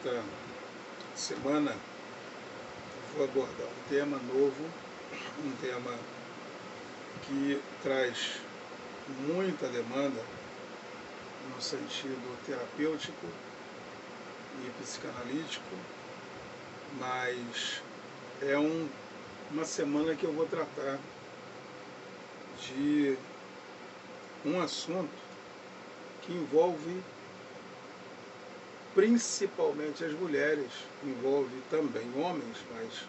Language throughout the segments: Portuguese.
Nesta semana vou abordar um tema novo, um tema que traz muita demanda no sentido terapêutico e psicanalítico, mas é uma semana que eu vou tratar de um assunto que envolve principalmente as mulheres, envolve também homens, mas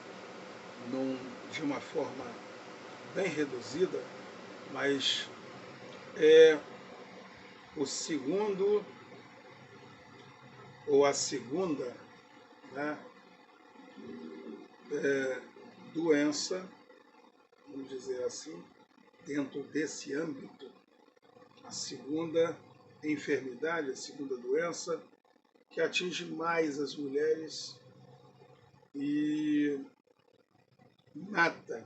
de uma forma bem reduzida, mas é o segundo ou a segunda, né, doença, vamos dizer assim, dentro desse âmbito, a segunda enfermidade, a segunda doença que atinge mais as mulheres e mata,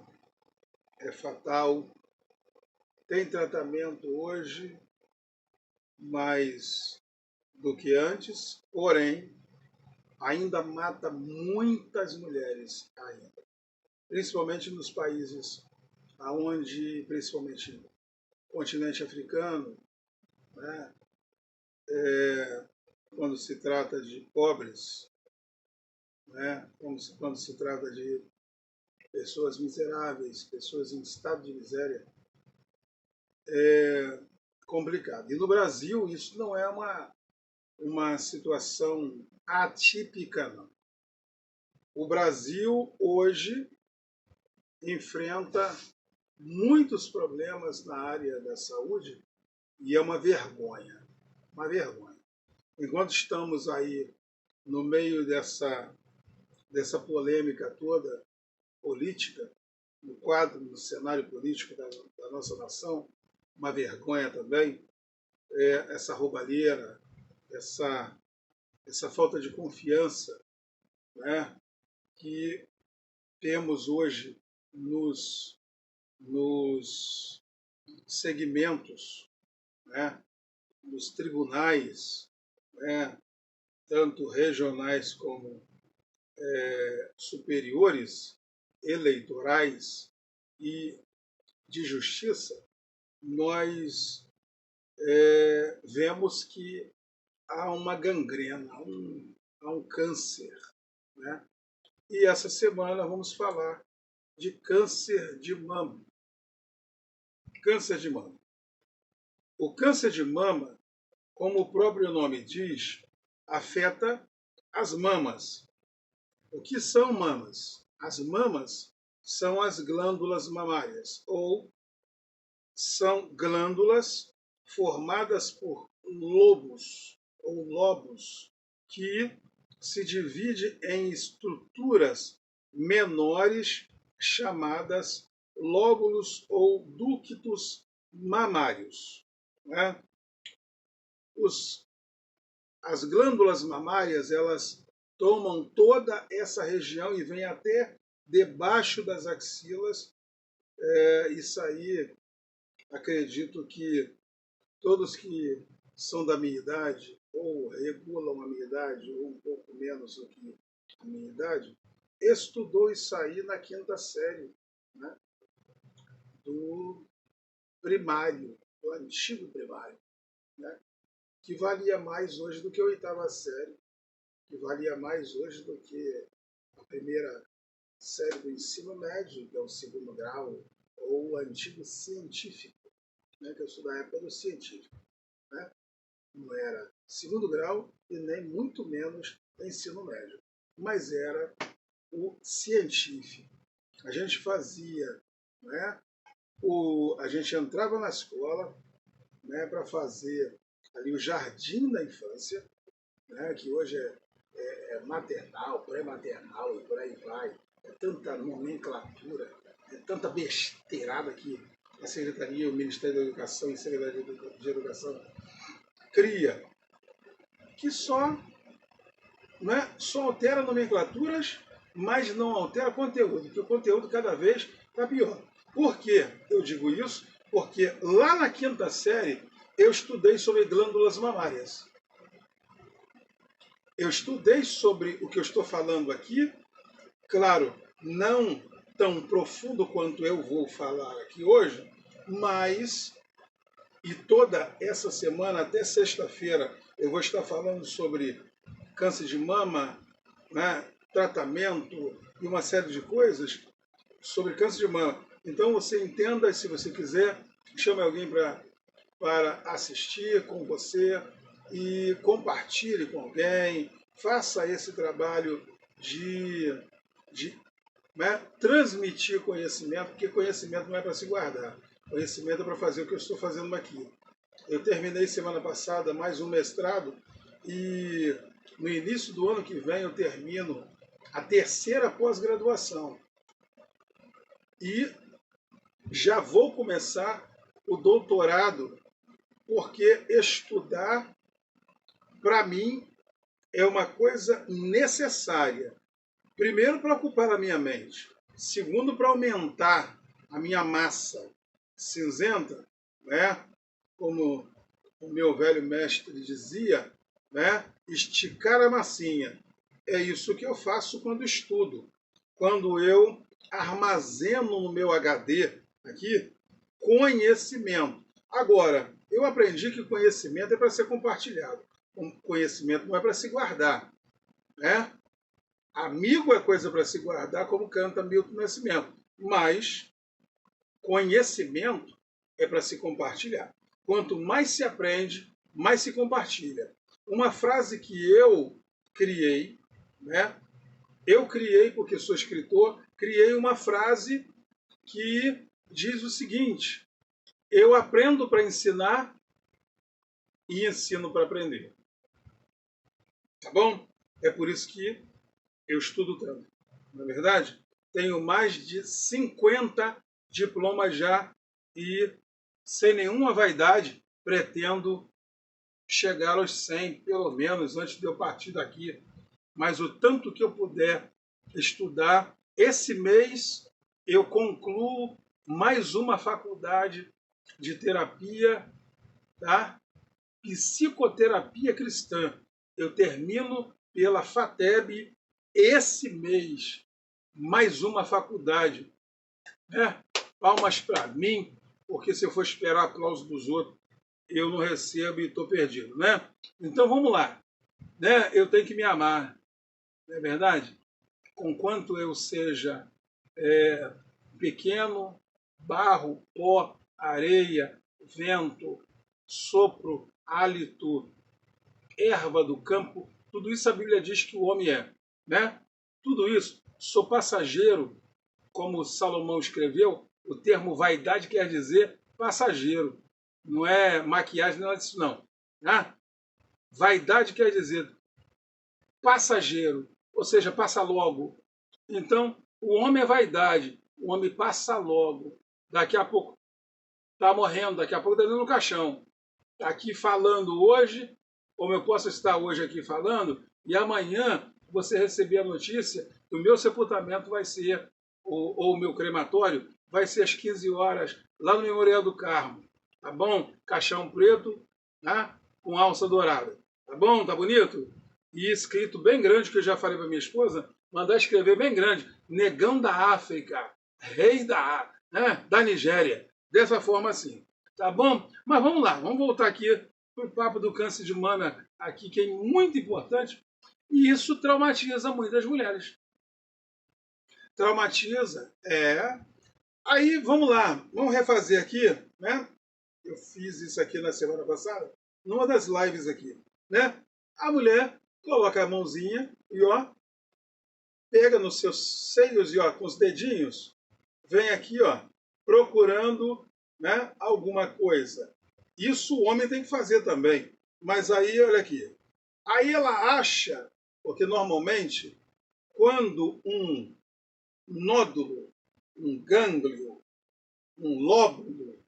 é fatal, tem tratamento hoje mais do que antes, porém ainda mata muitas mulheres ainda, principalmente nos países aonde, principalmente no continente africano, né, quando se trata de pobres, né, quando se trata de pessoas miseráveis, pessoas em estado de miséria, é complicado. E no Brasil isso não é uma situação atípica, não. O Brasil hoje enfrenta muitos problemas na área da saúde e é uma vergonha, uma vergonha. Enquanto estamos aí no meio dessa polêmica toda política, no quadro, no cenário político da nossa nação, uma vergonha também, essa roubalheira, essa falta de confiança, né, que temos hoje nos segmentos, né, nos tribunais, né, tanto regionais como superiores, eleitorais e de justiça, nós vemos que há uma gangrena, há um câncer, né? E essa semana vamos falar de câncer de mama. Câncer de mama. O câncer de mama, como o próprio nome diz, afeta as mamas. O que são mamas? As mamas são as glândulas mamárias, ou são glândulas formadas por lobos ou lobos que se divide em estruturas menores chamadas lóbulos ou ductos mamários, né? As glândulas mamárias, elas tomam toda essa região e vêm até debaixo das axilas. Isso aí, acredito que todos que são da minha idade, ou regulam a minha idade, ou um pouco menos do que a minha idade, estudou isso aí na quinta série, né, do primário, do antigo primário, né, que valia mais hoje do que a oitava série, que valia mais hoje do que a primeira série do ensino médio, que é o segundo grau, ou o antigo científico, né, que eu sou da época do científico, né? Não era segundo grau e nem muito menos ensino médio, mas era o científico. A gente fazia, né, a gente entrava na escola, né, para fazer ali o jardim da infância, né, que hoje é maternal, pré-maternal e por aí vai. É tanta nomenclatura, é tanta besteirada que a Secretaria, o Ministério da Educação e a Secretaria de Educação cria, que só altera nomenclaturas, mas não altera conteúdo, porque o conteúdo cada vez está pior. Por que eu digo isso? Porque lá na quinta série eu estudei sobre glândulas mamárias. eu estudei sobre o que eu estou falando aqui, claro, não tão profundo quanto eu vou falar aqui hoje, mas, e toda essa semana, até sexta-feira, eu vou estar falando sobre câncer de mama, né, tratamento e uma série de coisas sobre câncer de mama. Então você entenda, se você quiser, chame alguém para assistir com você e compartilhe com alguém, faça esse trabalho de né, transmitir conhecimento, porque conhecimento não é para se guardar, conhecimento é para fazer o que eu estou fazendo aqui. Eu terminei semana passada mais um mestrado e no início do ano que vem eu termino a terceira pós-graduação. E já vou começar o doutorado, porque estudar, para mim, é uma coisa necessária. Primeiro, para ocupar a minha mente. Segundo, para aumentar a minha massa cinzenta, né? Como o meu velho mestre dizia, né? Esticar a massinha. É isso que eu faço quando estudo. Quando eu armazeno no meu HD aqui conhecimento. Agora, eu aprendi que conhecimento é para ser compartilhado. Conhecimento não é para se guardar, né? Amigo é coisa para se guardar, como canta Milton Nascimento. Mas conhecimento é para se compartilhar. Quanto mais se aprende, mais se compartilha. Uma frase que eu criei, né? Eu criei, porque sou escritor, criei uma frase que diz o seguinte: eu aprendo para ensinar e ensino para aprender. Tá bom? É por isso que eu estudo tanto. Não é verdade? Tenho mais de 50 diplomas já e, sem nenhuma vaidade, pretendo chegar aos 100, pelo menos, antes de eu partir daqui. Mas o tanto que eu puder estudar, esse mês eu concluo mais uma faculdade de terapia, tá? Psicoterapia cristã. Eu termino pela FATEB esse mês, mais uma faculdade. Né? Palmas para mim, porque se eu for esperar aplauso dos outros, eu não recebo e estou perdido. Né? Então vamos lá. Né? Eu tenho que me amar, não é verdade? Conquanto eu seja pequeno, barro, pó, areia, vento, sopro, hálito, erva do campo, tudo isso a Bíblia diz que o homem é. Né? Tudo isso, sou passageiro, como Salomão escreveu, o termo vaidade quer dizer passageiro, não é maquiagem, não é disso não. Né? Vaidade quer dizer passageiro, ou seja, passa logo. Então, o homem é vaidade, o homem passa logo. Daqui a pouco está morrendo, daqui a pouco está dentro do caixão. Está aqui falando hoje, como eu posso estar hoje aqui falando, e amanhã você receber a notícia que o meu sepultamento vai ser, ou o meu crematório, vai ser às 15 horas, lá no Memorial do Carmo. Tá bom? Caixão preto, tá? Com alça dourada. Tá bom? Tá bonito? E escrito bem grande, que eu já falei para minha esposa, mandar escrever bem grande: Negão da África, rei da Nigéria. Dessa forma assim. Tá bom? Mas vamos lá, vamos voltar aqui para o papo do câncer de mama, aqui, que é muito importante. E isso traumatiza muitas mulheres. Traumatiza, Aí, vamos lá, vamos refazer aqui, né? Eu fiz isso aqui na semana passada, numa das lives aqui, né? A mulher coloca a mãozinha e, ó, pega nos seus seios e, ó, com os dedinhos, vem aqui, ó, procurando, né, alguma coisa. Isso o homem tem que fazer também. Mas aí, olha aqui. Aí ela acha, porque normalmente, quando um nódulo, um gânglio, um lóbulo,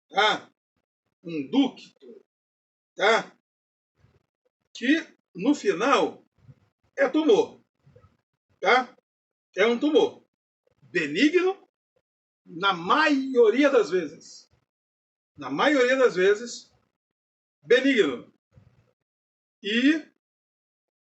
tá? Um ducto, tá? Que no final é tumor, tá? É um tumor benigno na maioria das vezes. Na maioria das vezes, benigno. E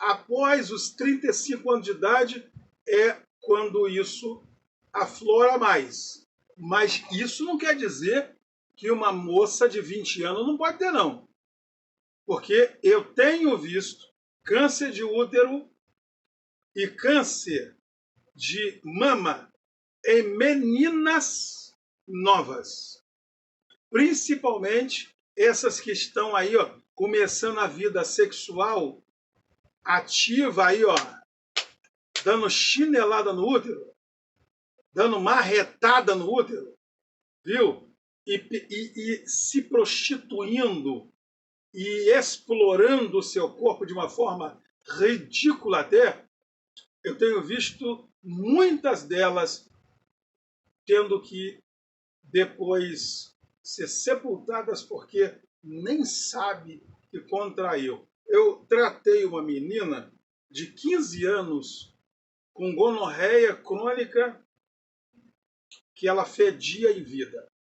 após os 35 anos de idade é quando isso aflora mais. Mas isso não quer dizer que uma moça de 20 anos não pode ter, não. Porque eu tenho visto câncer de útero e câncer de mama em meninas novas. Principalmente essas que estão aí, ó, começando a vida sexual ativa aí, ó, dando chinelada no útero, dando marretada no útero, viu? E se prostituindo e explorando o seu corpo de uma forma ridícula até. Eu tenho visto muitas delas tendo que depois ser sepultadas porque nem sabe que contraiu. Eu tratei uma menina de 15 anos com gonorreia crônica que ela fedia em vida.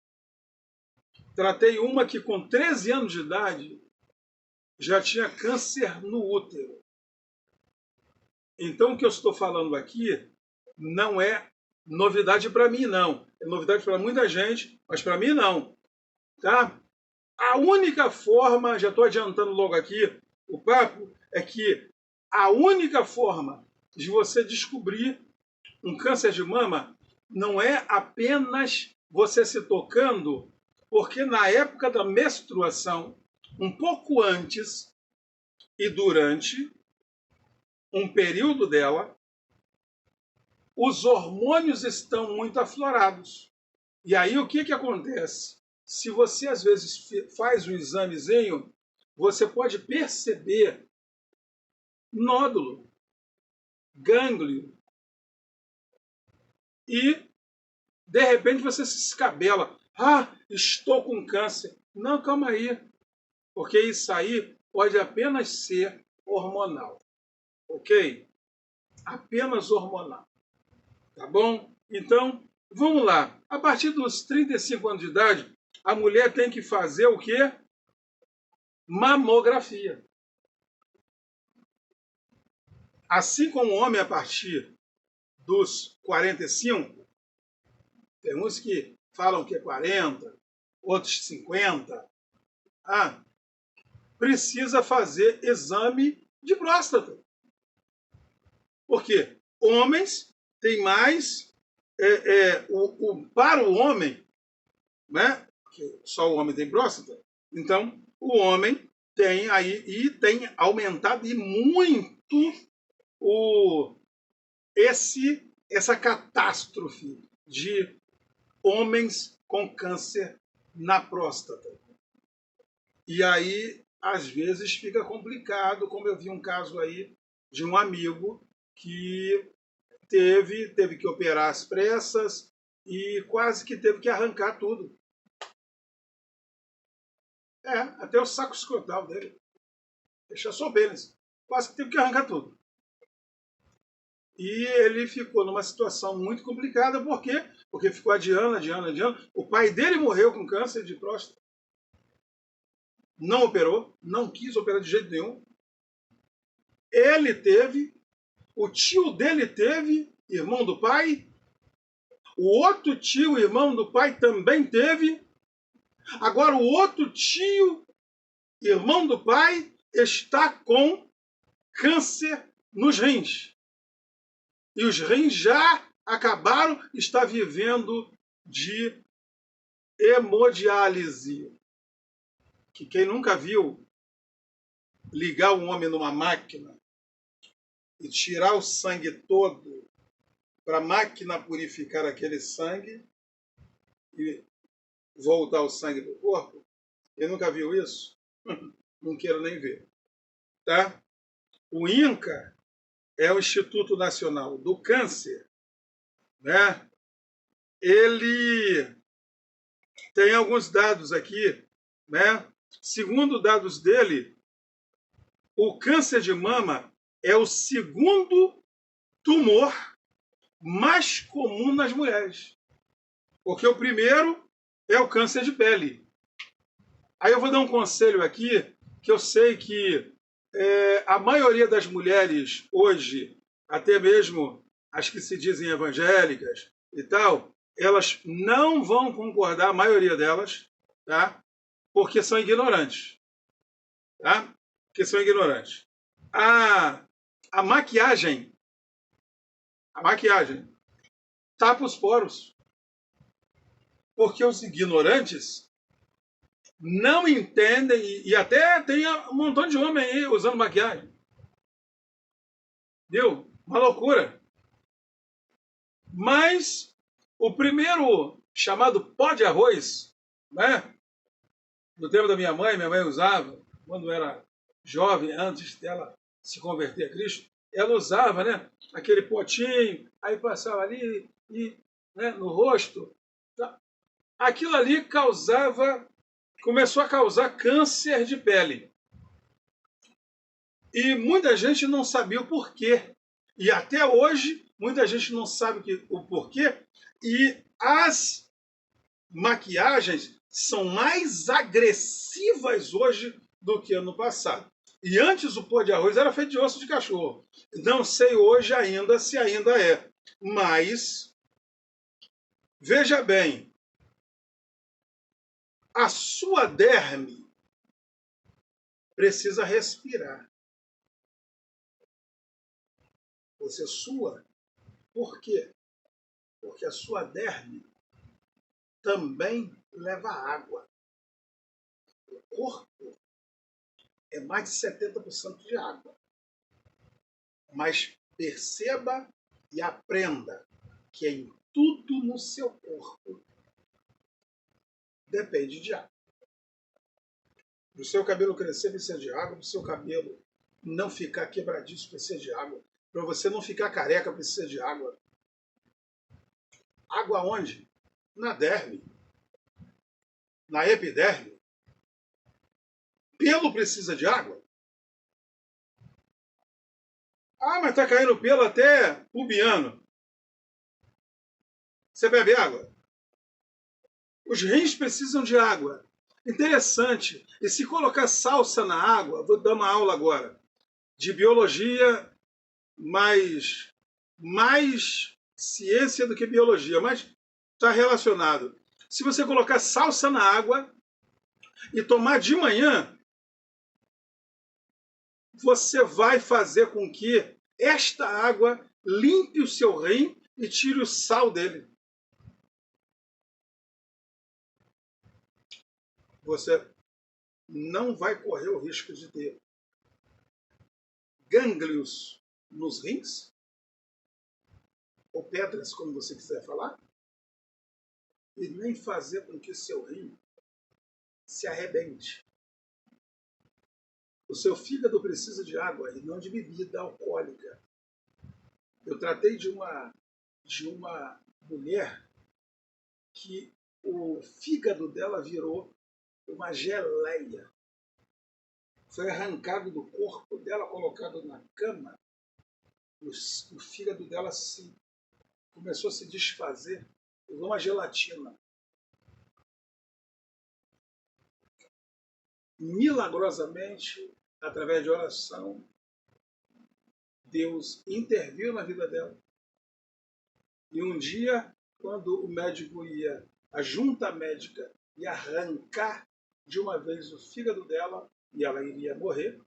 Tratei uma que com 13 anos de idade já tinha câncer no útero. Então o que eu estou falando aqui não é novidade para mim, não. É novidade para muita gente, mas para mim não. Tá? A única forma, já estou adiantando logo aqui o papo, é que a única forma de você descobrir um câncer de mama não é apenas você se tocando, porque na época da menstruação, um pouco antes e durante um período dela, os hormônios estão muito aflorados. E aí o que acontece? Se você às vezes faz um examezinho, você pode perceber nódulo, gânglio, e de repente você se escabela. Ah, estou com câncer. Não, calma aí. Porque isso aí pode apenas ser hormonal. Ok? Apenas hormonal. Tá bom? Então, vamos lá. A partir dos 35 anos de idade, a mulher tem que fazer o quê? Mamografia. Assim como o homem a partir dos 45, tem uns que falam que é 40, outros 50, precisa fazer exame de próstata. Por quê? Homens têm mais... para o homem, né? Que só o homem tem próstata, então o homem tem aí, e tem aumentado e muito essa catástrofe de homens com câncer na próstata. E aí, às vezes, fica complicado, como eu vi um caso aí de um amigo que teve que operar às pressas e quase que teve que arrancar tudo. Até o saco escrotal dele. Deixa só pênis. Quase que teve que arrancar tudo. E ele ficou numa situação muito complicada, por quê? Porque ficou adiando. O pai dele morreu com câncer de próstata. Não operou, não quis operar de jeito nenhum. Ele teve, o tio dele teve, irmão do pai. O outro tio, irmão do pai, também teve. Agora o outro tio, irmão do pai, está com câncer nos rins. E os rins já acabaram, está vivendo de hemodiálise. Que quem nunca viu ligar um homem numa máquina e tirar o sangue todo para a máquina purificar aquele sangue e voltar o sangue do corpo, quem nunca viu isso? Não quero nem ver. Tá? O INCA é o Instituto Nacional do Câncer, né? Ele tem alguns dados aqui, né? Segundo dados dele, o câncer de mama é o segundo tumor mais comum nas mulheres. Porque o primeiro é o câncer de pele. Aí eu vou dar um conselho aqui, que eu sei que A maioria das mulheres hoje, até mesmo as que se dizem evangélicas e tal, elas não vão concordar, a maioria delas, tá? Porque são ignorantes, tá? Porque são ignorantes. A maquiagem tapa os poros, porque os ignorantes não entendem, e até tem um montão de homem aí usando maquiagem. Viu? Uma loucura. Mas o primeiro chamado pó de arroz, né? No tempo da minha mãe usava, quando era jovem, antes dela se converter a Cristo, ela usava, né? Aquele potinho, aí passava ali e, né, no rosto. Aquilo ali começou a causar câncer de pele. E muita gente não sabia o porquê. E até hoje, muita gente não sabe o porquê. E as maquiagens são mais agressivas hoje do que no passado. E antes o pó de arroz era feito de osso de cachorro. Não sei hoje ainda se ainda é. Mas, veja bem, a sua derme precisa respirar. Você sua. Por quê? Porque a sua derme também leva água. O corpo é mais de 70% de água. Mas perceba e aprenda que em tudo no seu corpo depende de água. Para o seu cabelo crescer, precisa de água. Para o seu cabelo não ficar quebradiço, precisa de água. Para você não ficar careca, precisa de água. Água onde? Na derme. Na epiderme. Pelo precisa de água? Ah, mas está caindo pelo até pubiano. Você bebe água? Os rins precisam de água. Interessante. E se colocar salsa na água, vou dar uma aula agora de biologia, mais ciência do que biologia, mas está relacionado. Se você colocar salsa na água e tomar de manhã, você vai fazer com que esta água limpe o seu rim e tire o sal dele. Você não vai correr o risco de ter gânglios nos rins, ou pedras, como você quiser falar, e nem fazer com que seu rim se arrebente. O seu fígado precisa de água e não de bebida alcoólica. Eu tratei de uma mulher que o fígado dela virou uma geleia. Foi arrancado do corpo dela, colocado na cama. O fígado dela começou a se desfazer, virou uma gelatina. Milagrosamente, através de oração, Deus interviu na vida dela. E um dia, quando o médico a junta médica ia arrancar de uma vez o fígado dela, e ela iria morrer,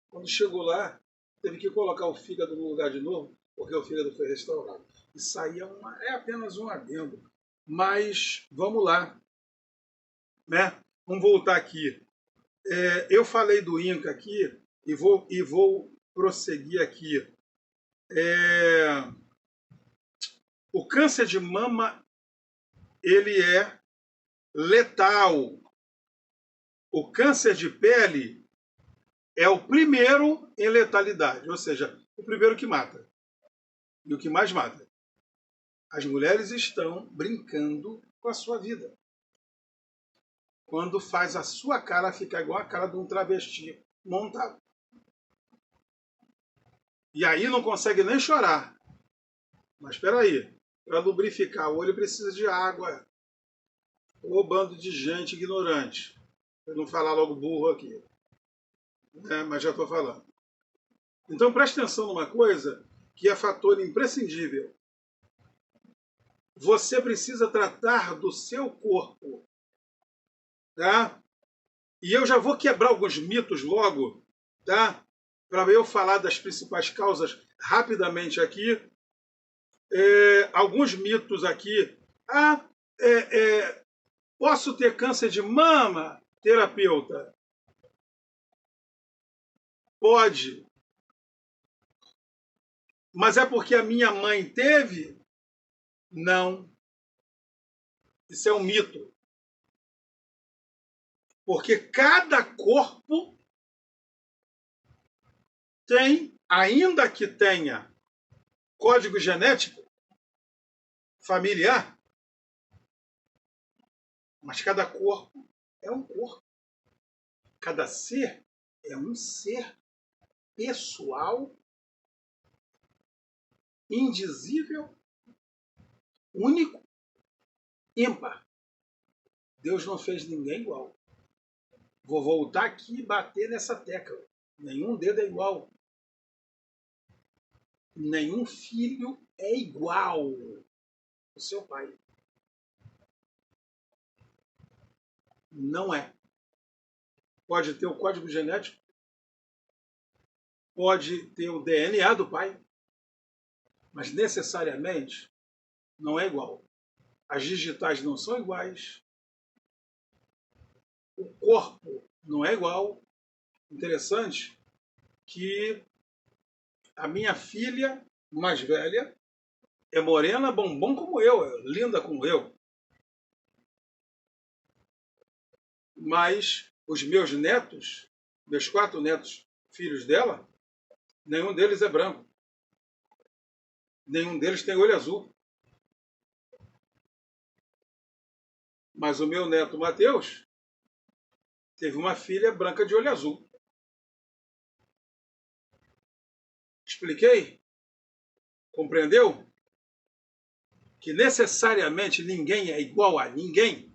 quando chegou lá, teve que colocar o fígado no lugar de novo, porque o fígado foi restaurado. Isso aí é apenas um adendo. Mas, vamos lá. Né? Vamos voltar aqui. Eu falei do INCA aqui e vou prosseguir aqui. O câncer de mama, ele é letal. O câncer de pele é o primeiro em letalidade, ou seja, o primeiro que mata. E o que mais mata. As mulheres estão brincando com a sua vida. Quando faz a sua cara ficar igual a cara de um travesti montado. E aí não consegue nem chorar. Mas espera aí, para lubrificar o olho precisa de água. Ô bando de gente ignorante. Eu não falar logo burro aqui. Mas já estou falando. Então preste atenção numa coisa que é fator imprescindível. Você precisa tratar do seu corpo. Tá? E eu já vou quebrar alguns mitos logo, tá? Para eu falar das principais causas rapidamente aqui. Alguns mitos aqui. Posso ter câncer de mama, terapeuta? Pode. Mas é porque a minha mãe teve? Não. Isso é um mito. Porque cada corpo tem, ainda que tenha código genético familiar, mas cada corpo é um corpo. Cada ser é um ser pessoal, indizível, único, ímpar. Deus não fez ninguém igual. Vou voltar aqui e bater nessa tecla. Nenhum dedo é igual. Nenhum filho é igual ao seu pai. Não é. Pode ter o código genético, pode ter o DNA do pai, mas necessariamente não é igual. As digitais não são iguais, o corpo não é igual. Interessante que a minha filha mais velha é morena, bombom como eu, é linda como eu. Mas os meus netos, meus 4 netos, filhos dela, nenhum deles é branco. Nenhum deles tem olho azul. Mas o meu neto Mateus teve uma filha branca de olho azul. Expliquei? Compreendeu? Que necessariamente ninguém é igual a ninguém.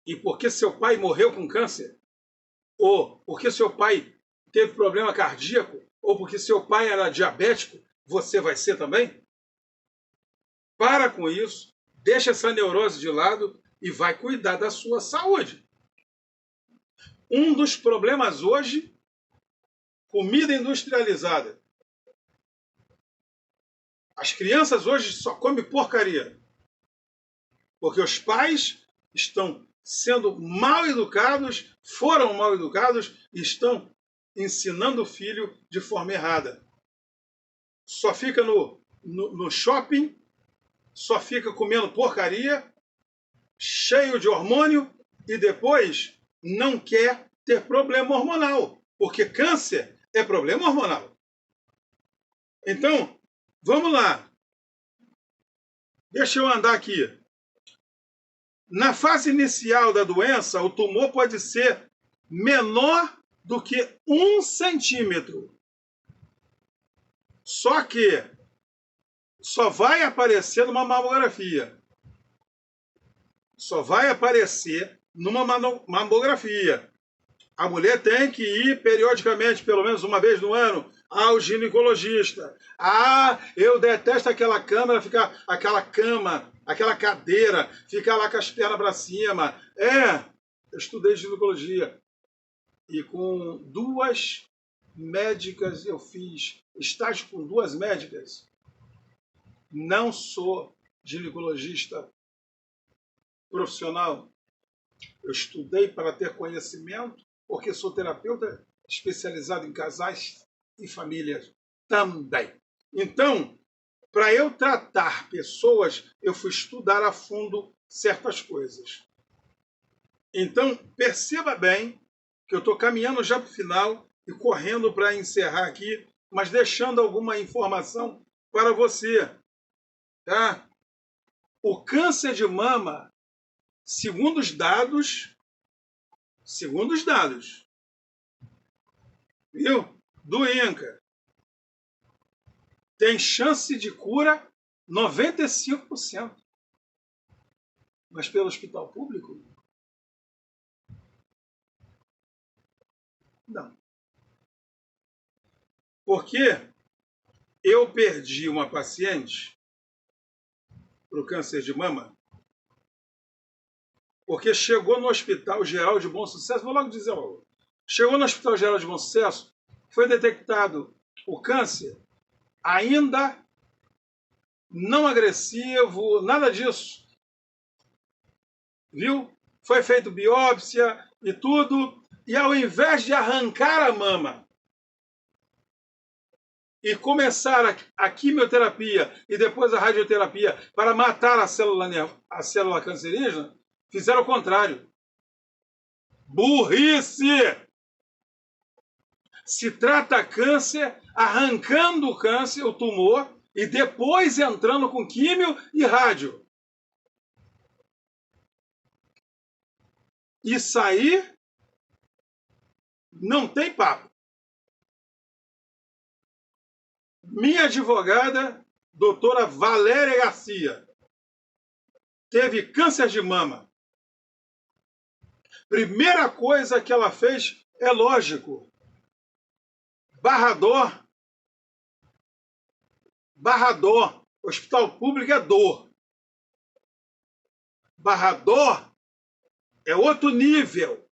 E porque seu pai morreu com câncer, ou porque seu pai teve problema cardíaco, ou porque seu pai era diabético, você vai ser também? Para com isso, deixa essa neurose de lado e vai cuidar da sua saúde. Um dos problemas hoje, comida industrializada. As crianças hoje só comem porcaria. Porque os pais estão sendo mal educados, foram mal educados e estão ensinando o filho de forma errada. Só fica no shopping, só fica comendo porcaria, cheio de hormônio e depois não quer ter problema hormonal, porque câncer é problema hormonal. Então, vamos lá. Deixa eu andar aqui. Na fase inicial da doença, o tumor pode ser menor do que 1 centímetro. Só que só vai aparecer numa mamografia. Só vai aparecer numa mamografia. A mulher tem que ir periodicamente, pelo menos uma vez no ano, ao ginecologista. Eu detesto aquela câmera, aquela cadeira, ficar lá com as pernas para cima. Eu estudei ginecologia. E com 2 médicas eu fiz estágio com 2 médicas. Não sou ginecologista profissional. Eu estudei para ter conhecimento, porque sou terapeuta especializado em casais e famílias também. Então, para eu tratar pessoas, eu fui estudar a fundo certas coisas. Então, perceba bem que eu estou caminhando já para o final e correndo para encerrar aqui, mas deixando alguma informação para você. Tá? O câncer de mama, segundo os dados, viu? Do INCA, tem chance de cura 95%. Mas pelo hospital público, Não. Porque eu perdi uma paciente para o câncer de mama, porque chegou no Hospital Geral de Bom Sucesso, vou logo dizer logo, chegou no Hospital Geral de Bom Sucesso, foi detectado o câncer ainda não agressivo, nada disso. Viu? Foi feito biópsia e tudo, e ao invés de arrancar a mama e começar a quimioterapia e depois a radioterapia para matar a célula cancerígena, fizeram o contrário. Burrice! Se trata câncer arrancando o câncer, o tumor, e depois entrando com químio e rádio. Isso aí não tem papo. Minha advogada, doutora Valéria Garcia, teve câncer de mama. Primeira coisa que ela fez é lógico. Barrador, hospital público é dor. Barrador é outro nível.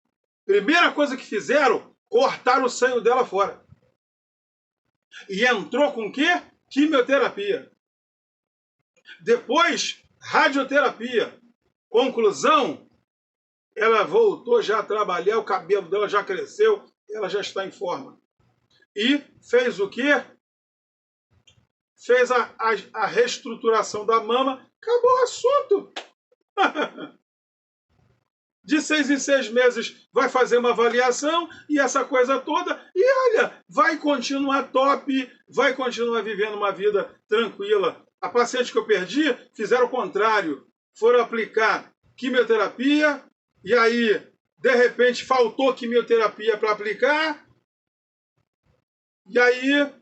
Primeira coisa que fizeram, cortaram o seio dela fora. E entrou com o quê? Quimioterapia. Depois, radioterapia. Conclusão, ela voltou já a trabalhar, o cabelo dela já cresceu, ela já está em forma. E fez o quê? Fez a reestruturação da mama, acabou o assunto. De 6 em 6 meses vai fazer uma avaliação e essa coisa toda, e olha, vai continuar top, vai continuar vivendo uma vida tranquila. A paciente que eu perdi fizeram o contrário, foram aplicar quimioterapia, e aí, de repente, faltou quimioterapia para aplicar, e aí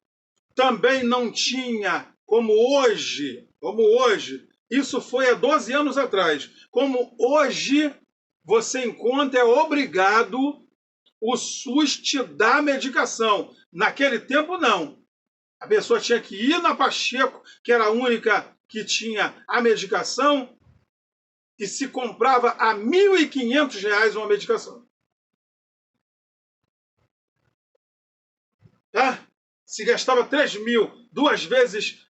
também não tinha, como hoje, isso foi há 12 anos atrás, como hoje você encontra, é obrigado o SUS te dar medicação. Naquele tempo, não. A pessoa tinha que ir na Pacheco, que era a única que tinha a medicação, e se comprava a R$ 1.500 uma medicação. Tá? Se gastava 3 mil, 2 vezes,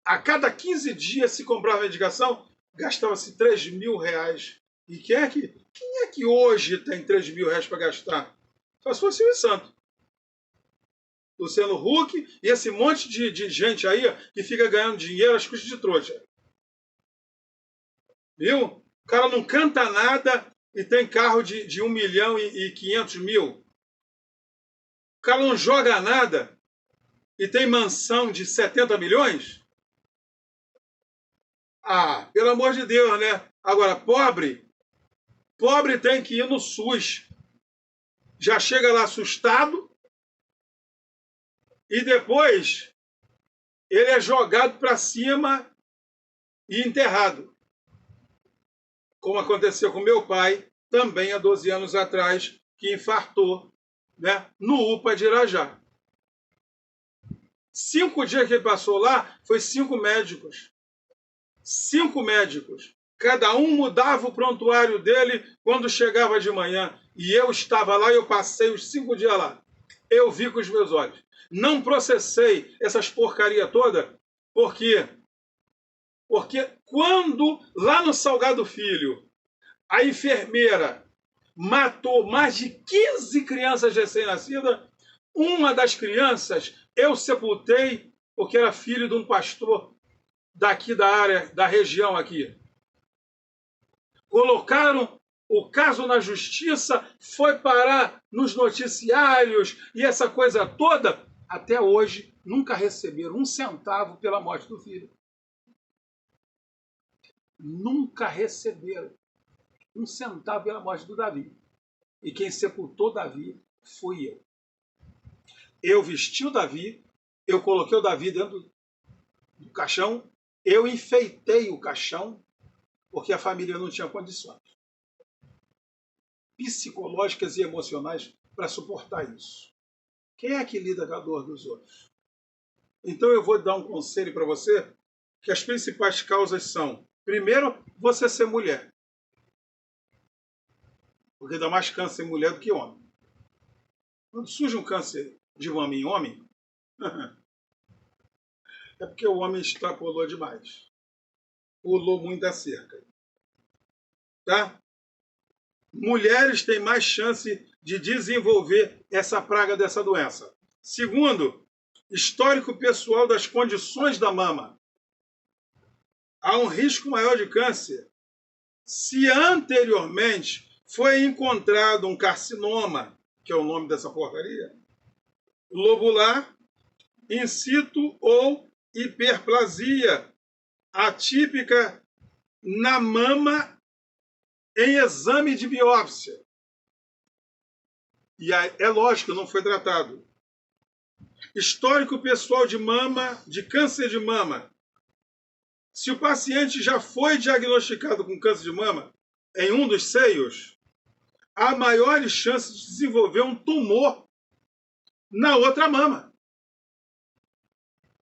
a cada 15 dias se comprava medicação, gastava-se 3 mil reais. E quem é que hoje tem 3 mil reais para gastar? Só se fosse o Santo. Luciano Huck e esse monte de gente aí que fica ganhando dinheiro às custas de trouxa. Viu? O cara não canta nada e tem carro de 1 milhão e 500 mil. O cara não joga nada e tem mansão de 70 milhões? Ah, pelo amor de Deus, né? Agora, pobre tem que ir no SUS. Já chega lá assustado e depois ele é jogado para cima e enterrado. Como aconteceu com meu pai, também há 12 anos atrás, que infartou, né, no UPA de Irajá. 5 dias que ele passou lá, foi 5 médicos. 5 médicos. Cada um mudava o prontuário dele quando chegava de manhã. E eu estava lá e eu passei os 5 dias lá. Eu vi com os meus olhos. Não processei essas porcaria toda, porque quando lá no Salgado Filho a enfermeira matou mais de 15 crianças recém-nascidas, uma das crianças eu sepultei porque era filho de um pastor daqui da área, da região aqui. Colocaram o caso na justiça, foi parar nos noticiários e essa coisa toda. Até hoje, nunca receberam 1 centavo pela morte do filho. Nunca receberam 1 centavo pela morte do Davi. E quem sepultou Davi fui eu. Eu vesti o Davi, eu coloquei o Davi dentro do caixão, eu enfeitei o caixão, porque a família não tinha condições psicológicas e emocionais para suportar isso? Quem é que lida com a dor dos outros? Então eu vou dar um conselho para você, que as principais causas são, primeiro, você ser mulher. Porque dá mais câncer em mulher do que homem. Quando surge um câncer de homem em homem, é porque o homem extrapolou demais. Pulou muito a cerca. Tá? Mulheres têm mais chance de desenvolver essa praga dessa doença. Segundo, histórico pessoal das condições da mama. Há um risco maior de câncer se anteriormente foi encontrado um carcinoma, que é o nome dessa porcaria, lobular, in situ ou hiperplasia atípica na mama em exame de biópsia. E é lógico, não foi tratado. Histórico pessoal de mama, de câncer de mama. Se o paciente já foi diagnosticado com câncer de mama em um dos seios, há maiores chances de desenvolver um tumor na outra mama.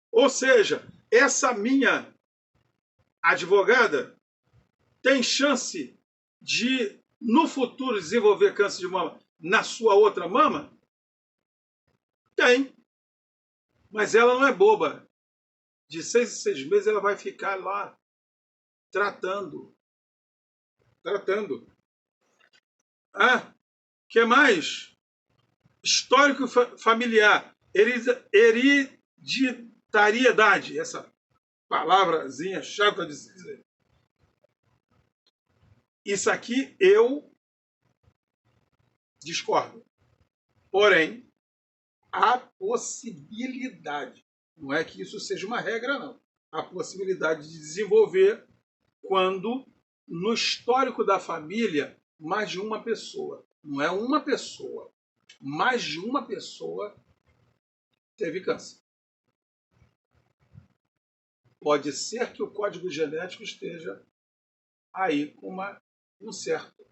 Ou seja, essa minha advogada tem chance de, no futuro, desenvolver câncer de mama na sua outra mama? Tem. Mas ela não é boba. De 6 em 6 meses ela vai ficar lá tratando. Ah, que mais? Histórico familiar. Hereditariedade. Essa palavrazinha chata de dizer. Isso aqui eu discordo. Porém, há possibilidade. Não é que isso seja uma regra, não. Há possibilidade de desenvolver quando, no histórico da família, mais de uma pessoa, não é uma pessoa, mais de uma pessoa teve câncer. Pode ser que o código genético esteja aí com um certo,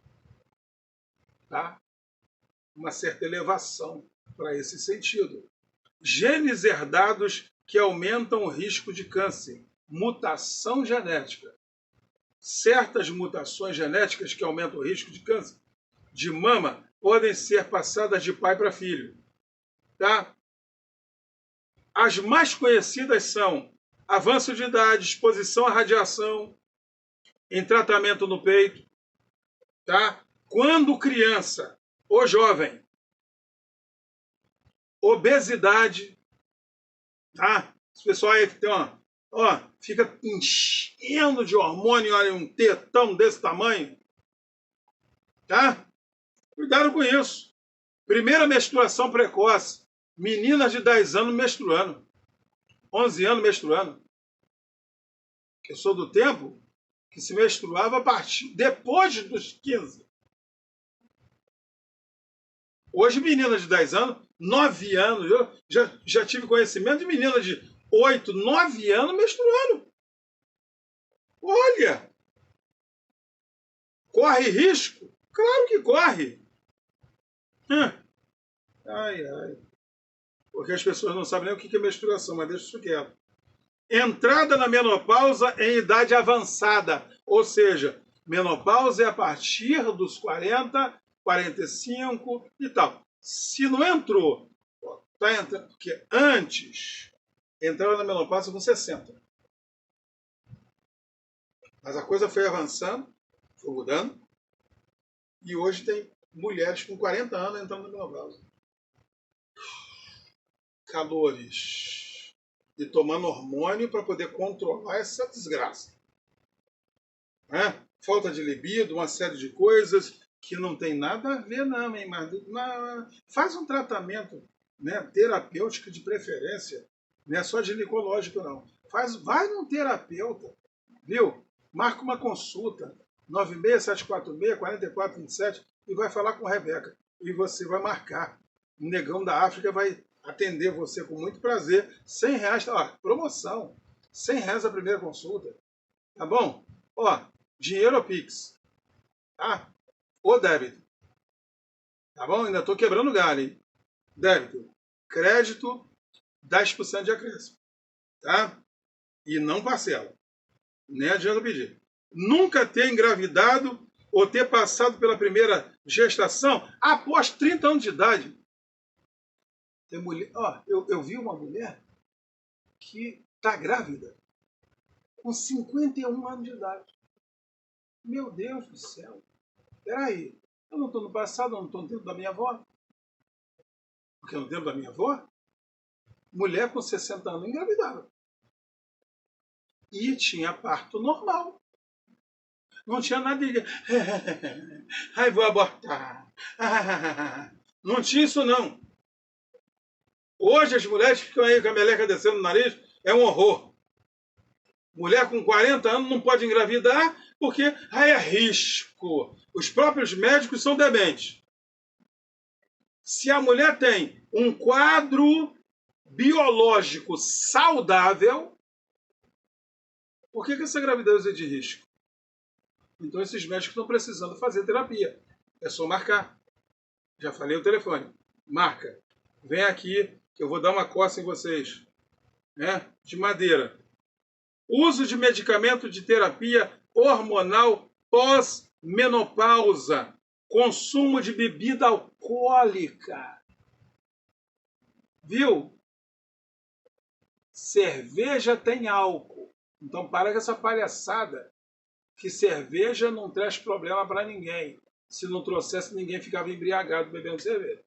tá? Uma certa elevação para esse sentido. Genes herdados que aumentam o risco de câncer. Mutação genética. Certas mutações genéticas que aumentam o risco de câncer de mama podem ser passadas de pai para filho. Tá? As mais conhecidas são avanço de idade, exposição à radiação, em tratamento no peito. Tá? Quando criança ou jovem, obesidade, tá? Esse pessoal aí que tem fica enchendo de hormônio, olha, um tetão desse tamanho, tá? Cuidado com isso. Primeira menstruação precoce, meninas de 10 anos menstruando, 11 anos menstruando. Eu sou do tempo que se menstruava a partir depois dos 15. Hoje, meninas de 10 anos, 9 anos, eu já tive conhecimento de meninas de 8, 9 anos menstruando. Olha! Corre risco? Claro que corre. Ai. Porque as pessoas não sabem nem o que é menstruação, mas deixa isso quieto. Entrada na menopausa em idade avançada. Ou seja, menopausa é a partir dos 40, 45 e tal. Se não entrou, tá entrando, porque antes entrava na menopausa com 60. Mas a coisa foi avançando, foi mudando, e hoje tem mulheres com 40 anos entrando na menopausa. Calores. E tomando hormônio para poder controlar essa desgraça. Falta de libido, uma série de coisas que não tem nada a ver, não, hein? Mas faz um tratamento, né, terapêutico de preferência, não é só ginecológico, não. Vai num terapeuta, viu? Marca uma consulta, 96746-4427, e vai falar com a Rebeca. E você vai marcar. O negão da África vai atender você com muito prazer. R$100, promoção. R$100 a primeira consulta. Tá bom? Dinheiro ou Pix. Tá? Ou débito. Tá bom? Ainda estou quebrando galho, hein? Débito. Crédito, 10% de acréscimo. Tá? E não parcela. Nem adianta pedir. Nunca ter engravidado ou ter passado pela primeira gestação após 30 anos de idade. Tem mulher, eu vi uma mulher que está grávida com 51 anos de idade. Meu Deus do céu. Peraí, eu não estou no passado, eu não estou no tempo da minha avó. Porque no tempo da minha avó, mulher com 60 anos engravidava. E tinha parto normal. Não tinha nada de... Ai, vou abortar. Não tinha isso, não. Hoje as mulheres ficam aí com a meleca descendo no nariz, é um horror. Mulher com 40 anos não pode engravidar porque é risco. Os próprios médicos são dementes. Se a mulher tem um quadro biológico saudável, por que essa gravidez é de risco? Então esses médicos estão precisando fazer terapia. É só marcar. Já falei o telefone. Marca. Vem aqui que eu vou dar uma coça em vocês. Né? De madeira. Uso de medicamento de terapia hormonal pós-menopausa. Consumo de bebida alcoólica. Viu? Cerveja tem álcool. Então para com essa palhaçada que cerveja não traz problema para ninguém. Se não trouxesse, ninguém ficava embriagado bebendo cerveja.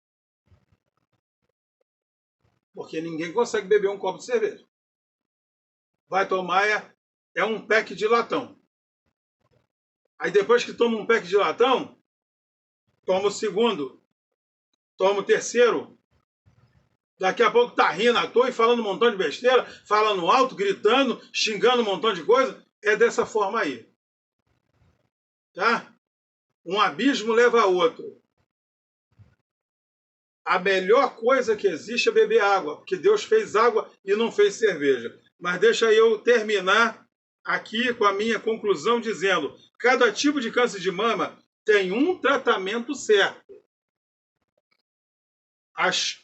Porque ninguém consegue beber um copo de cerveja. Vai tomar é um pack de latão. Aí depois que toma um pack de latão, toma o segundo, toma o terceiro. Daqui a pouco tá rindo à toa e falando um montão de besteira, falando alto, gritando, xingando um montão de coisa. É dessa forma aí. Tá? Um abismo leva a outro. A melhor coisa que existe é beber água, porque Deus fez água e não fez cerveja. Mas deixa eu terminar aqui com a minha conclusão dizendo: cada tipo de câncer de mama tem um tratamento certo.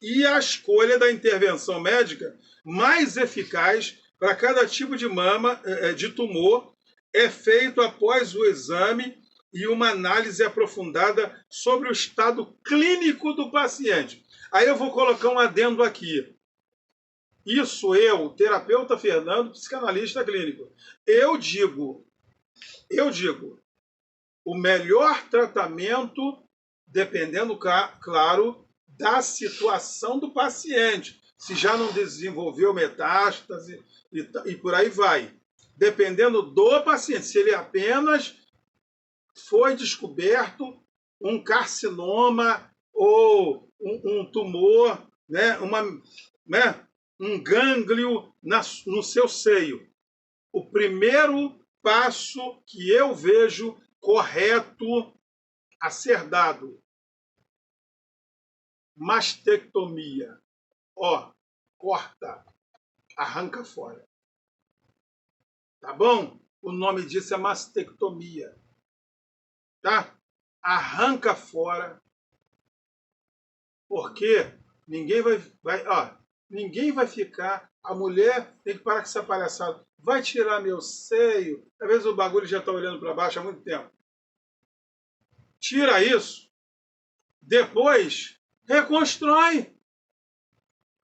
E a escolha da intervenção médica mais eficaz para cada tipo de mama, de tumor, é feito após o exame e uma análise aprofundada sobre o estado clínico do paciente. Aí eu vou colocar um adendo aqui. Isso eu, terapeuta Fernando, psicanalista clínico, eu digo, o melhor tratamento, dependendo, claro, da situação do paciente. Se já não desenvolveu metástase e por aí vai. Dependendo do paciente. Se ele apenas foi descoberto um carcinoma ou um tumor, né, um gânglio no seu seio. O primeiro passo que eu vejo correto a ser dado: mastectomia. Corta, arranca fora. Tá bom? O nome disso é mastectomia. Tá? Arranca fora. Porque ninguém ninguém vai ficar. A mulher tem que parar com essa palhaçada. Vai tirar meu seio. Às vezes o bagulho já está olhando para baixo há muito tempo. Tira isso. Depois, reconstrói.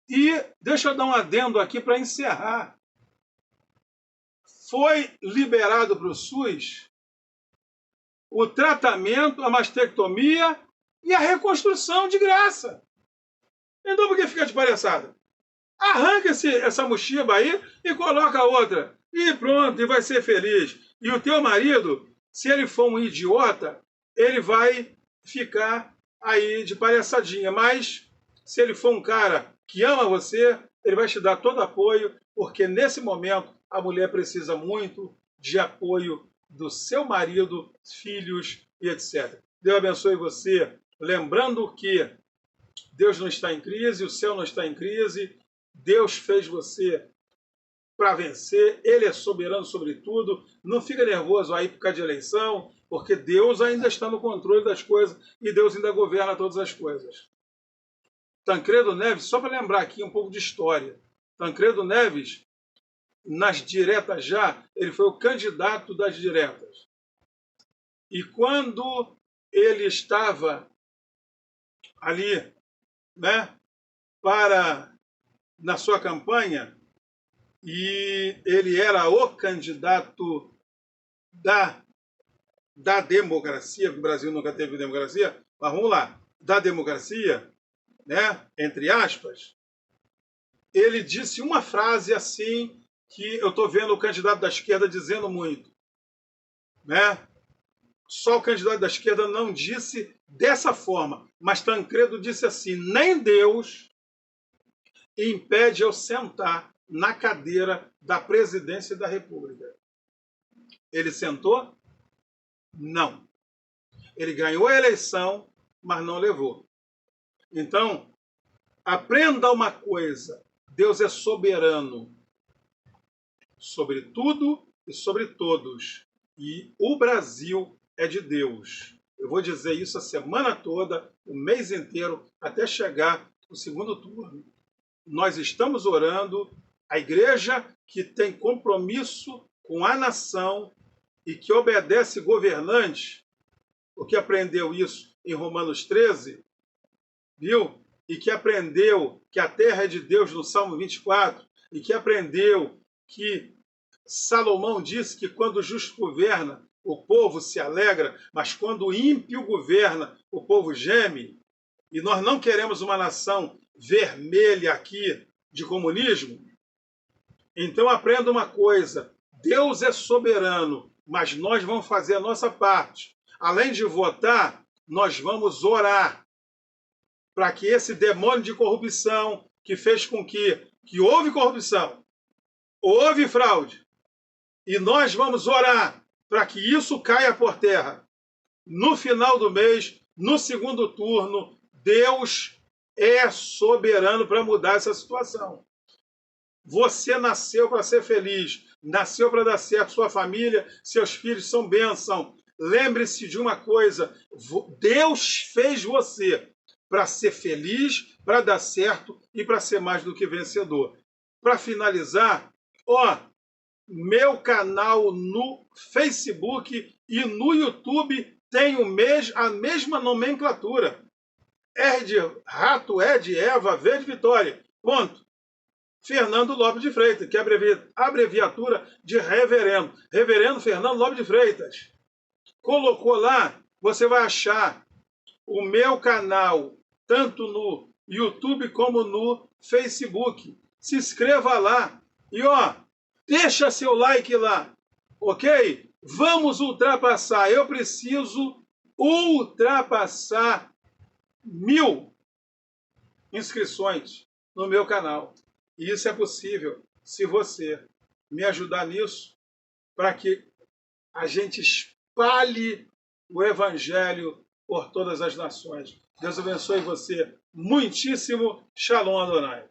E deixa eu dar um adendo aqui para encerrar. Foi liberado para o SUS o tratamento, a mastectomia e a reconstrução de graça. Então por que fica de palhaçada? Arranca essa mochiba aí e coloca outra. E pronto, e vai ser feliz. E o teu marido, se ele for um idiota, ele vai ficar aí de palhaçadinha. Mas se ele for um cara que ama você, ele vai te dar todo apoio, porque nesse momento a mulher precisa muito de apoio do seu marido, filhos e etc. Deus abençoe você. Lembrando que Deus não está em crise, o céu não está em crise. Deus fez você para vencer, ele é soberano sobre tudo. Não fica nervoso aí por causa de eleição, porque Deus ainda está no controle das coisas e Deus ainda governa todas as coisas. Tancredo Neves, só para lembrar aqui um pouco de história. Tancredo Neves, nas diretas já, ele foi o candidato das diretas. E quando ele estava ali, né, na sua campanha, e ele era o candidato da democracia, que o Brasil nunca teve democracia, mas vamos lá, da democracia, né, entre aspas, ele disse uma frase assim que eu estou vendo o candidato da esquerda dizendo muito, né? Só o candidato da esquerda não disse dessa forma, mas Tancredo disse assim: nem Deus impede eu sentar na cadeira da presidência da República. Ele sentou? Não. Ele ganhou a eleição, mas não levou. Então, aprenda uma coisa: Deus é soberano sobre tudo e sobre todos. E o Brasil é de Deus. Eu vou dizer isso a semana toda, o mês inteiro, até chegar o segundo turno. Nós estamos orando, a igreja que tem compromisso com a nação e que obedece governantes, porque aprendeu isso em Romanos 13, viu? E que aprendeu que a terra é de Deus no Salmo 24, e que aprendeu que Salomão disse que quando o justo governa, o povo se alegra, mas quando o ímpio governa, o povo geme. E nós não queremos uma nação vermelha aqui de comunismo. Então aprenda uma coisa: Deus é soberano, mas nós vamos fazer a nossa parte. Além de votar, nós vamos orar para que esse demônio de corrupção que fez com que houve corrupção, houve fraude, e nós vamos orar para que isso caia por terra. No final do mês, no segundo turno, Deus é soberano para mudar essa situação. Você nasceu para ser feliz, nasceu para dar certo, sua família, seus filhos são bênção. Lembre-se de uma coisa: Deus fez você para ser feliz, para dar certo e para ser mais do que vencedor. Para finalizar, meu canal no Facebook e no YouTube tem a mesma nomenclatura. R de rato, E de Eva, V de Vitória. Ponto. Fernando Lopes de Freitas, que é a abreviatura de reverendo. Reverendo Fernando Lopes de Freitas. Colocou lá, você vai achar o meu canal, tanto no YouTube como no Facebook. Se inscreva lá e deixa seu like lá, ok? Vamos ultrapassar. Eu preciso ultrapassar 1000 inscrições no meu canal. E isso é possível se você me ajudar nisso, para que a gente espalhe o Evangelho por todas as nações. Deus abençoe você muitíssimo. Shalom Adonai.